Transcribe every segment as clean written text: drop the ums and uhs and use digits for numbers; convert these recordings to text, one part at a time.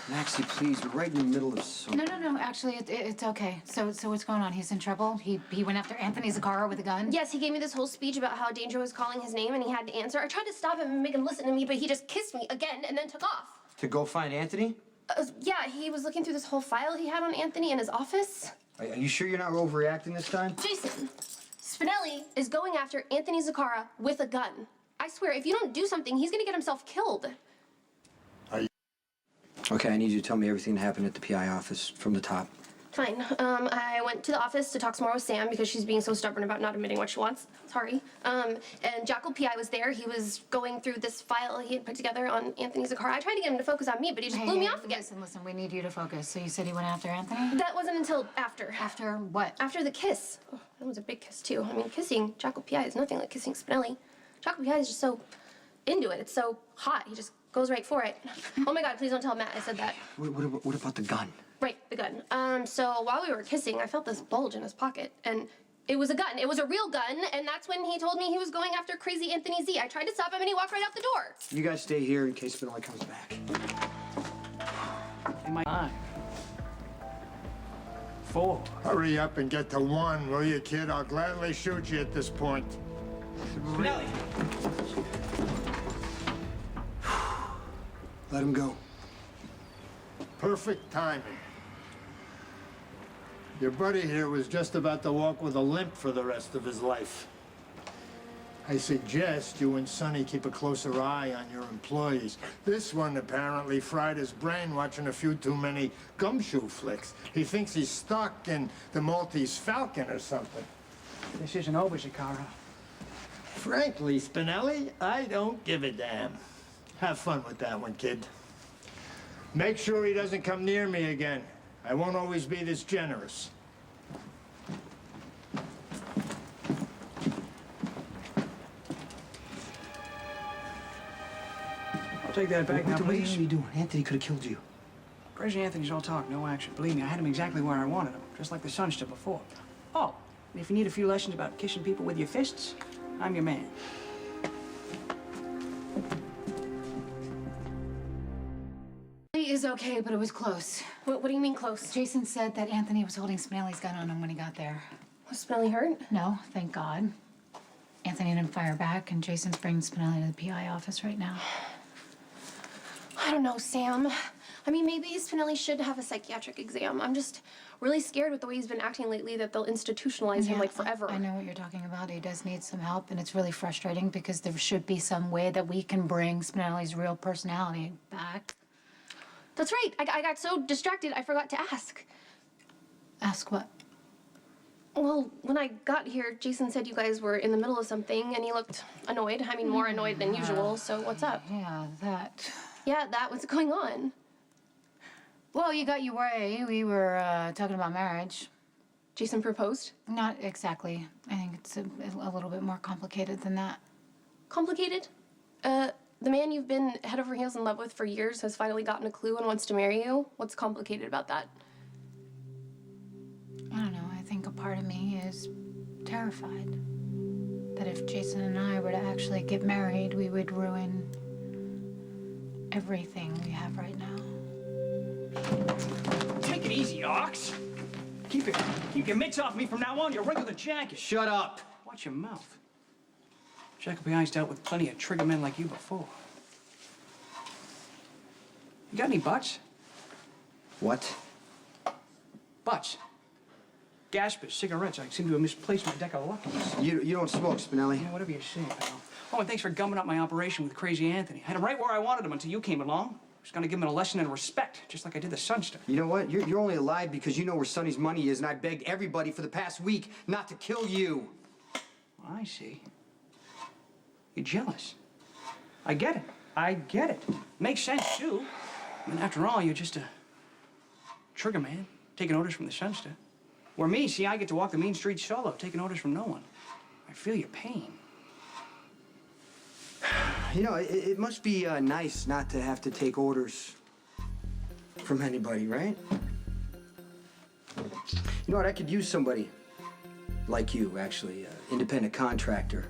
Maxie, please, we're right in the middle of something. No. Actually, it's okay. So what's going on? He's in trouble? He went after Anthony Zakara with a gun? Yes, he gave me this whole speech about how Danger was calling his name and he had to answer. I tried to stop him and make him listen to me, but he just kissed me again and then took off. To go find Anthony? Yeah, he was looking through this whole file he had on Anthony in his office. Are you sure you're not overreacting this time? Jason, Spinelli is going after Anthony Zakara with a gun. I swear, if you don't do something, he's gonna get himself killed. Okay, I need you to tell me everything that happened at the PI office from the top. Fine. I went to the office to talk some more with Sam because she's being so stubborn about not admitting what she wants. Sorry. And Jackal PI was there. He was going through this file he had put together on Anthony Zakara. I tried to get him to focus on me, but he just blew me off again. Listen, we need you to focus. So you said he went after Anthony? That wasn't until after. After what? After the kiss. Oh, that was a big kiss, too. I mean, kissing Jackal PI is nothing like kissing Spinelli. Jackal PI is just so into it. It's so hot. He just goes right for it. Oh my God, please don't tell Matt I said that. What about the gun? Right, the gun. So while we were kissing, I felt this bulge in his pocket, and it was a gun. It was a real gun, and that's when he told me he was going after crazy Anthony Z. I tried to stop him, and he walked right out the door. You guys stay here in case Spinelli comes back. In my eye. 4. Hurry up and get to 1, will you, kid? I'll gladly shoot you at this point. Spinelli! Let him go. Perfect timing. Your buddy here was just about to walk with a limp for the rest of his life. I suggest you and Sonny keep a closer eye on your employees. This one apparently fried his brain watching a few too many gumshoe flicks. He thinks he's stuck in the Maltese Falcon or something. This isn't over, Zakara. Frankly, Spinelli, I don't give a damn. Have fun with that one, kid. Make sure he doesn't come near me again. I won't always be this generous. I'll take that back now, What are please. you doing? Anthony could have killed you. Crazy Anthony's all talk, no action. Believe me, I had him exactly where I wanted him, just like the sun stood before. Oh, and if you need a few lessons about kissing people with your fists, I'm your man. He is okay, but it was close. What do you mean close? Jason said that Anthony was holding Spinelli's gun on him when he got there. Was Spinelli hurt? No, thank God. Anthony didn't fire back, and Jason's bringing Spinelli to the PI office right now. I don't know, Sam. I mean, maybe Spinelli should have a psychiatric exam. I'm just really scared with the way he's been acting lately that they'll institutionalize him like forever. I know what you're talking about. He does need some help, and it's really frustrating because there should be some way that we can bring Spinelli's real personality back. That's right. I got so distracted I forgot to ask. Ask what? Well, when I got here, Jason said you guys were in the middle of something, and he looked annoyed. I mean, more annoyed than usual, so what's up? Yeah, that. Yeah, what's going on? Well, you got your way. We were talking about marriage. Jason proposed? Not exactly. I think it's a little bit more complicated than that. Complicated? The man you've been head over heels in love with for years has finally gotten a clue and wants to marry you? What's complicated about that? I don't know. I think a part of me is terrified that if Jason and I were to actually get married, we would ruin everything we have right now. Take it easy, Ox. Keep your mitts off me from now on. You're regular jacket. Shut up. Watch your mouth. Jacoby I's dealt with plenty of trigger men like you before. You got any butts? What? Butts. Gaspers, cigarettes. I seem to have misplaced my deck of luckies. You don't smoke, Spinelli. Yeah, whatever you say, pal. Oh, and thanks for gumming up my operation with Crazy Anthony. I had him right where I wanted him until you came along. I was gonna give him a lesson in respect, just like I did the Sunster. You know what? You're only alive because you know where Sonny's money is, and I begged everybody for the past week not to kill you. I see. You're jealous. I get it. I get it. Makes sense, too. I mean, after all, you're just a trigger man, taking orders from the Sunster. Where me, see, I get to walk the mean streets solo, taking orders from no one. I feel your pain. You know, it must be nice not to have to take orders from anybody, right? You know what? I could use somebody like you, actually, independent contractor.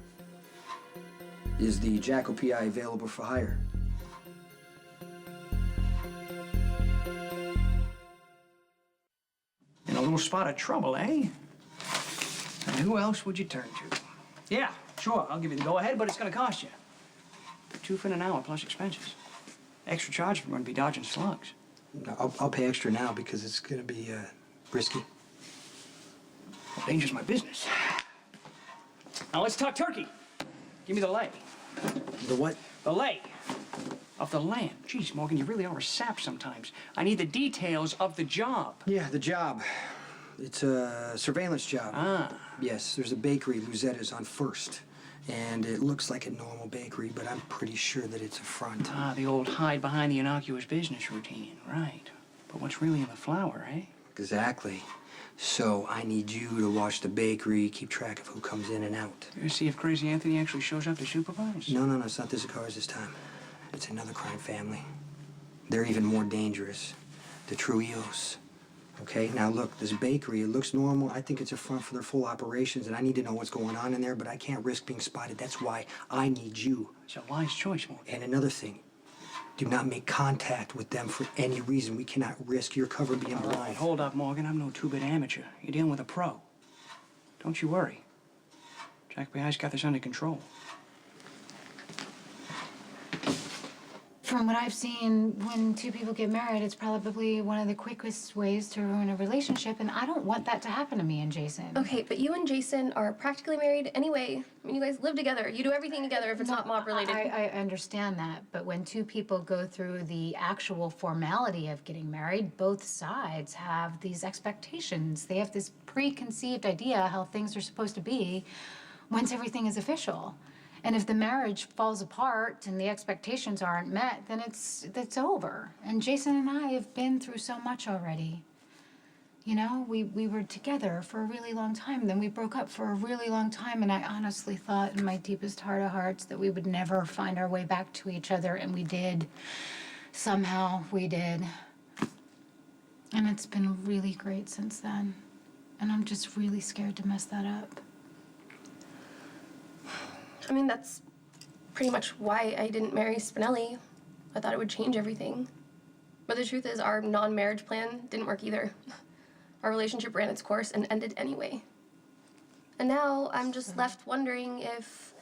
Is the Jackal PI available for hire? little spot of trouble, eh? And who else would you turn to? Yeah, sure, I'll give you the go-ahead, but it's gonna cost you. $2 for an hour plus expenses. Extra charge if we're gonna be dodging slugs. No, I'll pay extra now because it's gonna be risky. Well, danger's my business. Now let's talk turkey. Give me the lay. The what? The lay of the land. Geez, Morgan, you really are a sap sometimes. I need the details of the job. Yeah, the job. It's a surveillance job. Ah. Yes, there's a bakery, Luzetta's, on First. And it looks like a normal bakery, but I'm pretty sure that it's a front. Ah, the old hide behind the innocuous business routine, right. But what's really in the flour, eh? Exactly. So I need you to watch the bakery, keep track of who comes in and out. You gonna see if Crazy Anthony actually shows up to supervise? No, it's not the Zakars this time. It's another crime family. They're even more dangerous. The Trujillos. Okay, now look, this bakery, it looks normal. I think it's a front for their full operations, and I need to know what's going on in there, but I can't risk being spotted. That's why I need you. It's a wise choice, Morgan. And another thing, do not make contact with them for any reason. We cannot risk your cover being All blown. right, hold up, Morgan. I'm no two-bit amateur. You're dealing with a pro. Don't you worry. Jack BI's got this under control. From what I've seen, when two people get married, it's probably one of the quickest ways to ruin a relationship, and I don't want that to happen to me and Jason. Okay, but you and Jason are practically married anyway. I mean, you guys live together. You do everything together if it's not mob related. I understand that, but when two people go through the actual formality of getting married, both sides have these expectations. They have this preconceived idea how things are supposed to be once everything is official. And if the marriage falls apart and the expectations aren't met, then it's over. And Jason and I have been through so much already. You know, we were together for a really long time, then we broke up for a really long time, and I honestly thought in my deepest heart of hearts that we would never find our way back to each other, and we did. Somehow we did. And it's been really great since then. And I'm just really scared to mess that up. I mean, that's pretty much why I didn't marry Spinelli. I thought it would change everything. But the truth is, our non-marriage plan didn't work either. Our relationship ran its course and ended anyway. And now I'm just left wondering if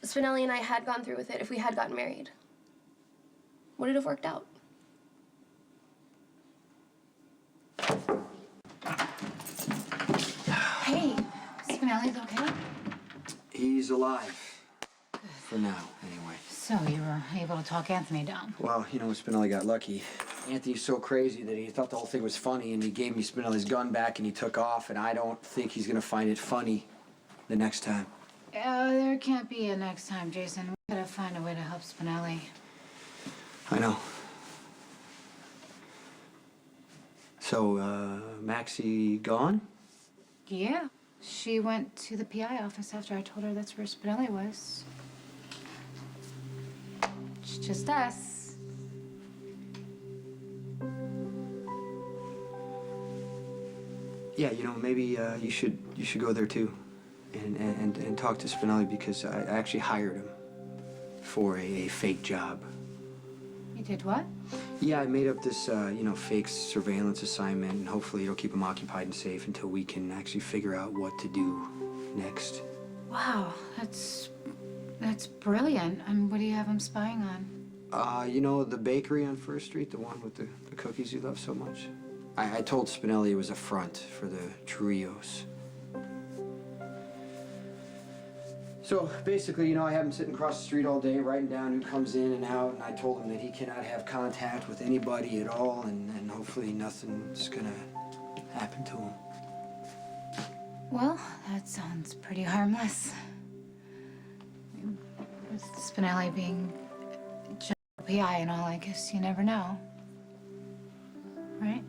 Spinelli and I had gone through with it, if we had gotten married. Would it have worked out? Hey, Spinelli's okay? He's alive. For now, anyway. So you were able to talk Anthony down. Well, you know, Spinelli got lucky. Anthony's so crazy that he thought the whole thing was funny, and he gave me Spinelli's gun back and he took off, and I don't think he's gonna find it funny the next time. There can't be a next time, Jason. We gotta find a way to help Spinelli. I know. So, Maxie gone? Yeah. She went to the PI office after I told her that's where Spinelli was. It's just us. Yeah, you know, maybe you should go there too, and talk to Spinelli, because I actually hired him for a fake job. You did what? Yeah, I made up this you know, fake surveillance assignment, and hopefully it'll keep him occupied and safe until we can actually figure out what to do next. Wow, that's brilliant. What do you have him spying on? You know, the bakery on First Street, the one with the cookies you love so much? I told Spinelli it was a front for the Trujillos. So basically, you know, I have him sitting across the street all day writing down who comes in and out, and I told him that he cannot have contact with anybody at all, and hopefully nothing's gonna happen to him. Well, that sounds pretty harmless. With Spinelli being just a PI and all, I guess you never know. Right?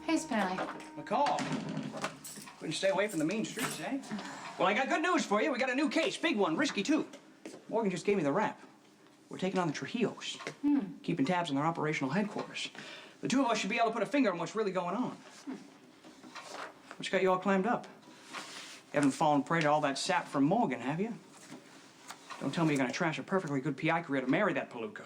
Hey, Spinelli. McCall. Couldn't stay away from the mean streets, eh? Well, I got good news for you. We got a new case. Big one. Risky, too. Morgan just gave me the rap. We're taking on the Trujillos. Keeping tabs on their operational headquarters. The two of us should be able to put a finger on what's really going on. What's got you all climbed up? You haven't fallen prey to all that sap from Morgan, have you? Don't tell me you're gonna trash a perfectly good PI career to marry that palooka.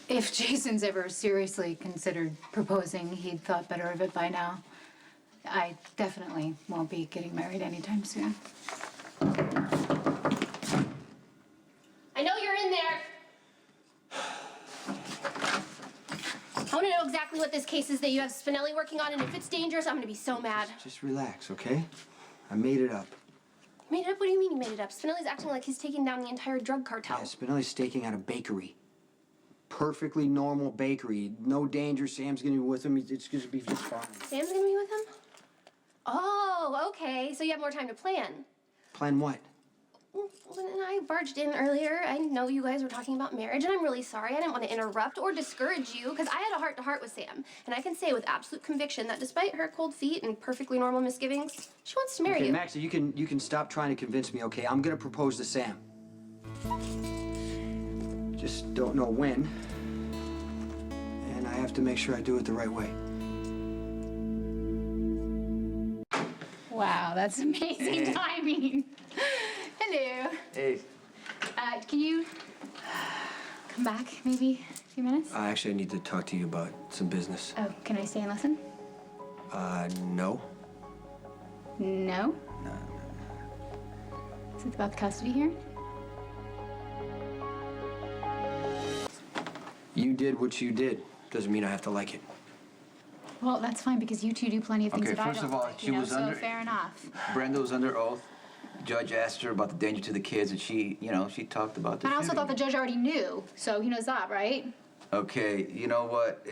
If Jason's ever seriously considered proposing, he'd thought better of it by now. I definitely won't be getting married anytime soon. I know you're in there. I want to know exactly what this case is that you have Spinelli working on, and if it's dangerous, I'm going to be so mad. Just relax, okay? I made it up. You made it up? What do you mean you made it up? Spinelli's acting like he's taking down the entire drug cartel. Yeah, Spinelli's staking out a bakery. Perfectly normal bakery. No danger. Sam's gonna be with him. It's gonna be just fine. Sam's going to be with him? Oh, okay. So you have more time to plan. Plan what? Well, when I barged in earlier, I know you guys were talking about marriage, and I'm really sorry. I didn't want to interrupt or discourage you, because I had a heart-to-heart with Sam. And I can say with absolute conviction that despite her cold feet and perfectly normal misgivings, she wants to marry Okay, you. Maxie, you can stop trying to convince me, okay? I'm gonna propose to Sam. Just don't know when. And I have to make sure I do it the right way. Wow, that's amazing timing. Hello. Hey. Can you come back maybe a few minutes? Actually, I need to talk to you about some business. Oh, can I stay and listen? No. No? No. Is it about the custody hearing? You did what you did. Doesn't mean I have to like it. Well, that's fine because you two do plenty of things Okay, that I first don't of all, like, she was so under- fair enough. Brenda was under oath. Judge asked her about the danger to the kids, and she talked about the And I also shooting. thought the judge already knew, so he knows that, right? Okay, you know what?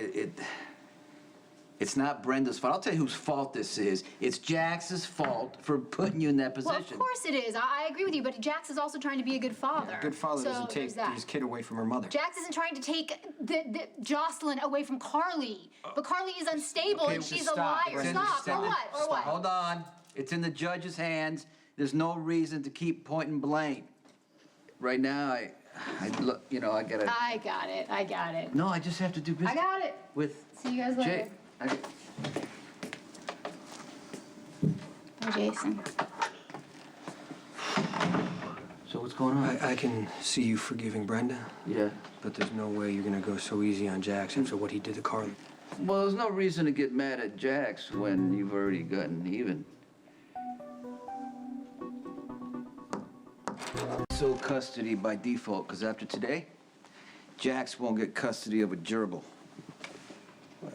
It's not Brenda's fault. I'll tell you whose fault this is. It's Jax's fault for putting you in that position. Well, of course it is. I agree with you, but Jax is also trying to be a good father. Good father so doesn't take there's that. his kid away from her mother. Jax isn't trying to take the Jocelyn away from Carly, but Carly is unstable Okay, and just she's stop, a liar. Brenda, Stop, stop. or what? Or what? Hold on. It's in the judge's hands. There's no reason to keep pointing blame. Right now, I look, I gotta. I got it. I got it. No, I just have to do business. I got it. With See you guys later. Jay. Oh, Jason. So what's going on? I can see you forgiving Brenda, Yeah. but there's no way you're gonna go so easy on Jax after what he did to Carly. Well, there's no reason to get mad at Jax when you've already gotten even. So custody by default, because after today, Jax won't get custody of a gerbil.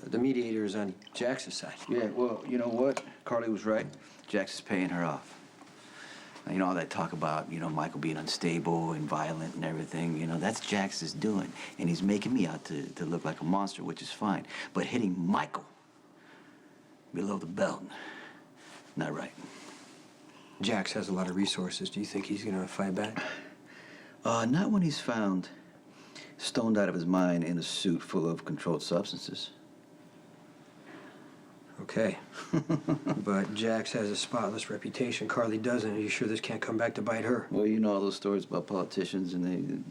The mediator is on Jax's side. Yeah, well, you know what? Carly was right. Jax is paying her off. Now, all that talk about, Michael being unstable and violent and everything, that's Jax's doing. And he's making me out to look like a monster, which is fine. But hitting Michael below the belt, not right. Jax has a lot of resources. Do you think he's gonna fight back? Not when he's found stoned out of his mind in a suit full of controlled substances. Okay. But Jax has a spotless reputation. Carly doesn't. Are you sure this can't come back to bite her? Well, all those stories about politicians and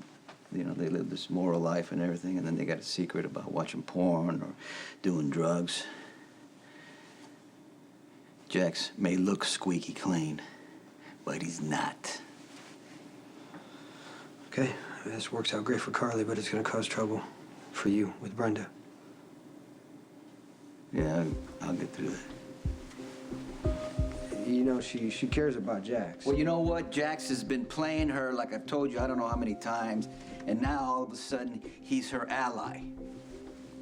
they live this moral life and everything, and then they got a secret about watching porn or doing drugs. Jax may look squeaky clean, but he's not. Okay. This works out great for Carly, but it's gonna cause trouble for you with Brenda. Yeah, I'll get through that. She cares about Jax. Well, you know what? Jax has been playing her, like I've told you, I don't know how many times, and now all of a sudden, he's her ally.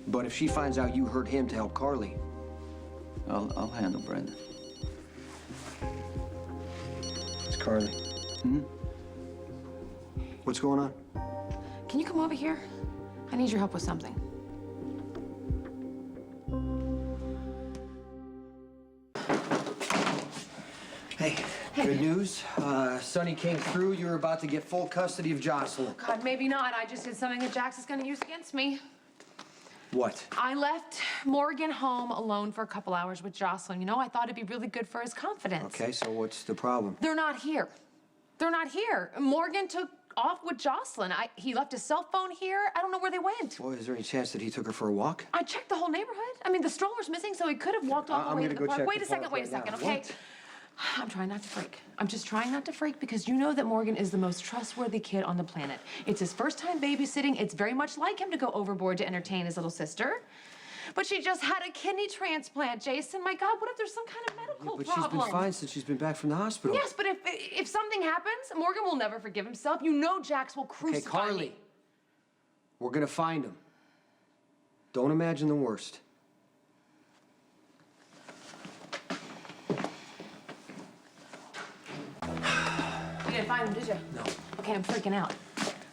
But if she finds out you hurt him to help Carly, I'll handle Brenda. it's Carly. What's going on? Can you come over here? I need your help with something. Hey, good news. Sonny came through. You're about to get full custody of Jocelyn. God, maybe not. I just did something that Jax is gonna use against me. What? I left Morgan home alone for a couple hours with Jocelyn. I thought it'd be really good for his confidence. Okay, so what's the problem? They're not here. They're not here. Morgan took off with Jocelyn. He left his cell phone here. I don't know where they went. Well, is there any chance that he took her for a walk? I checked the whole neighborhood. I mean, the stroller's missing, so he could have walked all the I'm way gonna to go the park. check Wait the a second, park wait a right second, now. okay? What? I'm trying not to freak. I'm just trying not to freak because you know that Morgan is the most trustworthy kid on the planet. It's his first time babysitting. It's very much like him to go overboard to entertain his little sister. But she just had a kidney transplant, Jason. My God, what if there's some kind of medical But problem? she's been fine since she's been back from the hospital. Yes, but if something happens, Morgan will never forgive himself. You know Jax will crucify Okay, Carly. me. We're gonna find him. Don't imagine the worst. You didn't find him, did you? No. Okay, I'm freaking out.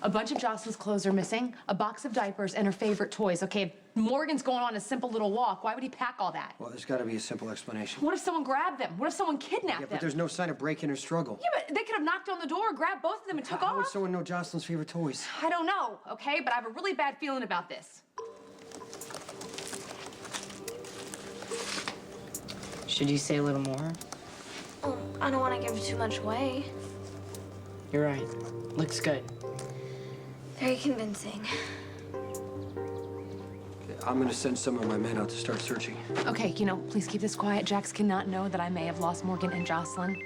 A bunch of Jocelyn's clothes are missing, a box of diapers, and her favorite toys. Okay, if Morgan's going on a simple little walk, why would he pack all that? Well, there's gotta be a simple explanation. What if someone grabbed them? What if someone kidnapped Yeah, them? but there's no sign of break-in or struggle. Yeah, but they could have knocked on the door, grabbed both of them, and took How would off. someone know Jocelyn's favorite toys? I don't know, okay? But I have a really bad feeling about this. Should you say a little more? I don't want to give too much away. You're right. Looks good. Very convincing. I'm gonna send some of my men out to start searching. Okay, please keep this quiet. Jax cannot know that I may have lost Morgan and Jocelyn.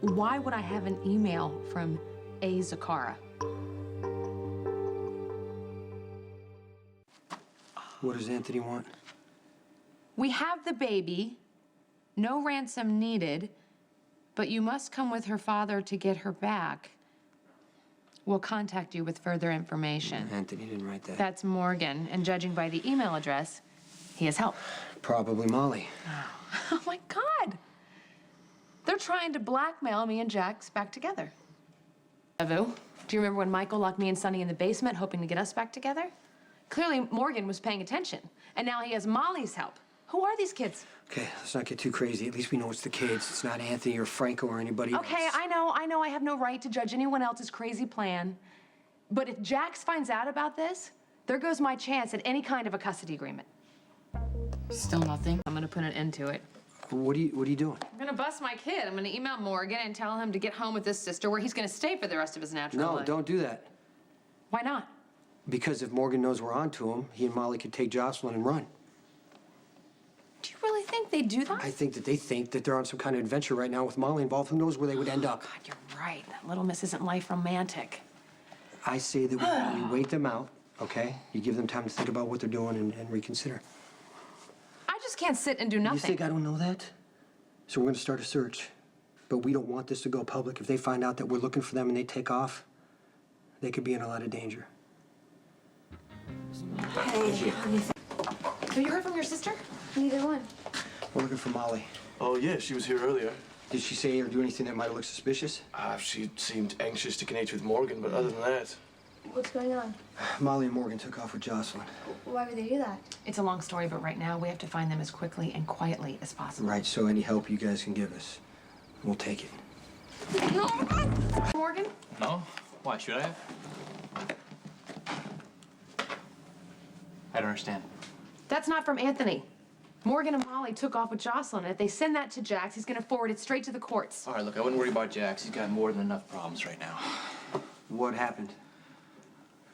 Why would I have an email from A. Zakara? What does Anthony want? We have the baby, no ransom needed, but you must come with her father to get her back. We'll contact you with further information. Anthony didn't write that. That's Morgan, and judging by the email address, he has help. Probably Molly. Oh my God! They're trying to blackmail me and Jax back together. Evu, do you remember when Michael locked me and Sonny in the basement hoping to get us back together? Clearly Morgan was paying attention, and now he has Molly's help. Who are these kids? Okay, let's not get too crazy. At least we know it's the kids. It's not Anthony or Franco or anybody else. Okay, I know I have no right to judge anyone else's crazy plan. But if Jax finds out about this, there goes my chance at any kind of a custody agreement. Still nothing? I'm gonna put an end to it. What are you doing? I'm gonna bust my kid. I'm gonna email Morgan and tell him to get home with his sister where he's gonna stay for the rest of his natural No, life. don't do that. Why not? Because if Morgan knows we're onto him, he and Molly could take Jocelyn and run. Do you really think they do that? I think that they think that they're on some kind of adventure right now with Molly involved. Who knows where they would end up? God, you're right. That little miss isn't life romantic. I say that we wait them out, okay? You give them time to think about what they're doing and reconsider. I just can't sit and do nothing. You think I don't know that? So we're gonna start a search. But we don't want this to go public. If they find out that we're looking for them and they take off, they could be in a lot of danger. Hey, Have you heard from your sister? neither one. We're looking for Molly. Oh, yeah, she was here earlier. Did she say or do anything that might look suspicious? She seemed anxious to connect with Morgan, but other than that... What's going on? Molly and Morgan took off with Jocelyn. Why would they do that? It's a long story, but right now we have to find them as quickly and quietly as possible. Right, so any help you guys can give us, we'll take it. Morgan? No? Why should I have? I don't understand. That's not from Anthony. Morgan and Molly took off with Jocelyn, and if they send that to Jax, he's gonna forward it straight to the courts. All right, look, I wouldn't worry about Jax. He's got more than enough problems right now. What happened?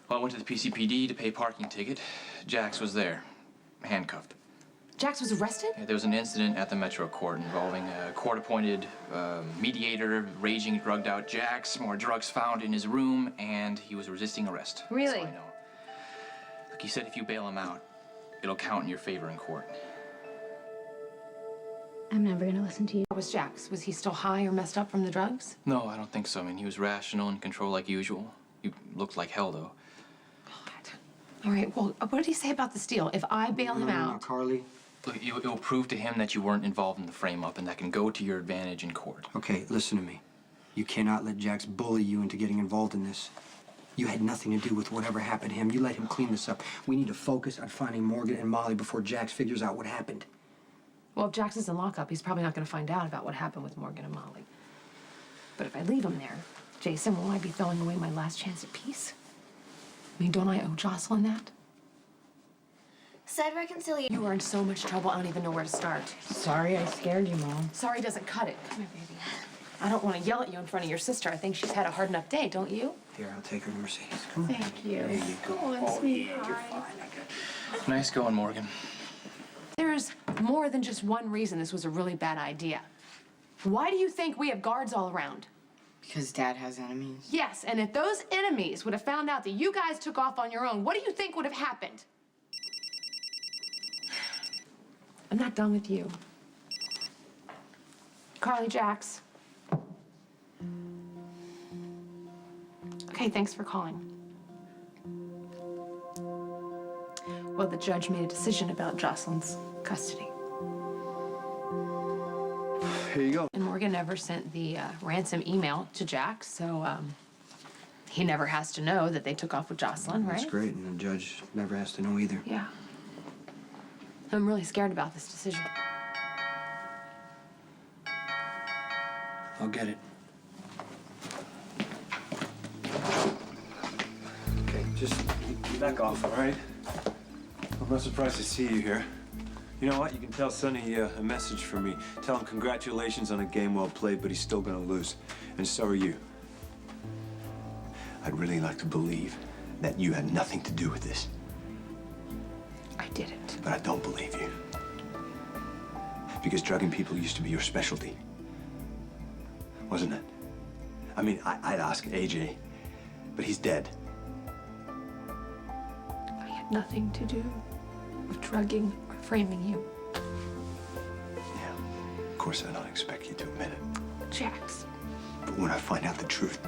Well, I went to the PCPD to pay a parking ticket. Jax was there, handcuffed. Jax was arrested? Yeah, there was an incident at the Metro Court involving a court-appointed mediator raging drugged out Jax, more drugs found in his room, and he was resisting arrest. Really? That's all I know. Look, he said if you bail him out, it'll count in your favor in court. I'm never gonna listen to you. How was Jax? Was he still high or messed up from the drugs? No, I don't think so. I mean, he was rational and in control like usual. He looked like hell, though. God. All right, well, what did he say about this deal? If I bail him out... Carly. Look, it will prove to him that you weren't involved in the frame-up, and that can go to your advantage in court. Okay, listen to me. You cannot let Jax bully you into getting involved in this. You had nothing to do with whatever happened to him. You let him clean this up. We need to focus on finding Morgan and Molly before Jax figures out what happened. Well, if Jax is in lockup, he's probably not going to find out about what happened with Morgan and Molly. But if I leave him there, Jason, won't I be throwing away my last chance at peace? I mean, don't I owe Jocelyn that? Said reconciliation. You are in so much trouble, I don't even know where to start. Sorry I scared you, Mom. Sorry doesn't cut it. Come here, baby. I don't want to yell at you in front of your sister. I think she's had a hard enough day, don't you? Here, I'll take her to Mercedes. Come on. Thank you. Go on, sweetheart. Nice going, Morgan. There's more than just one reason this was a really bad idea. Why do you think we have guards all around? Because Dad has enemies. Yes, and if those enemies would have found out that you guys took off on your own, what do you think would have happened? I'm not done with you. Carly, Jax. Okay, thanks for calling. Well, the judge made a decision about Jocelyn's custody. Here you go. And Morgan never sent the ransom email to Jax, so he never has to know that they took off with Jocelyn, right? That's great, and the judge never has to know either. Yeah. I'm really scared about this decision. I'll get it. Okay, just back off, all right? I'm not surprised to see you here. You know what? You can tell Sonny a message from me. Tell him congratulations on a game well played, but he's still gonna lose. And so are you. I'd really like to believe that you had nothing to do with this, I didn't. but I don't believe you. Because drugging people used to be your specialty, wasn't it? I mean, I'd ask AJ, but he's dead. I had nothing to do with drugging or framing you. Yeah, of course I don't expect you to admit it. Jax. But when I find out the truth,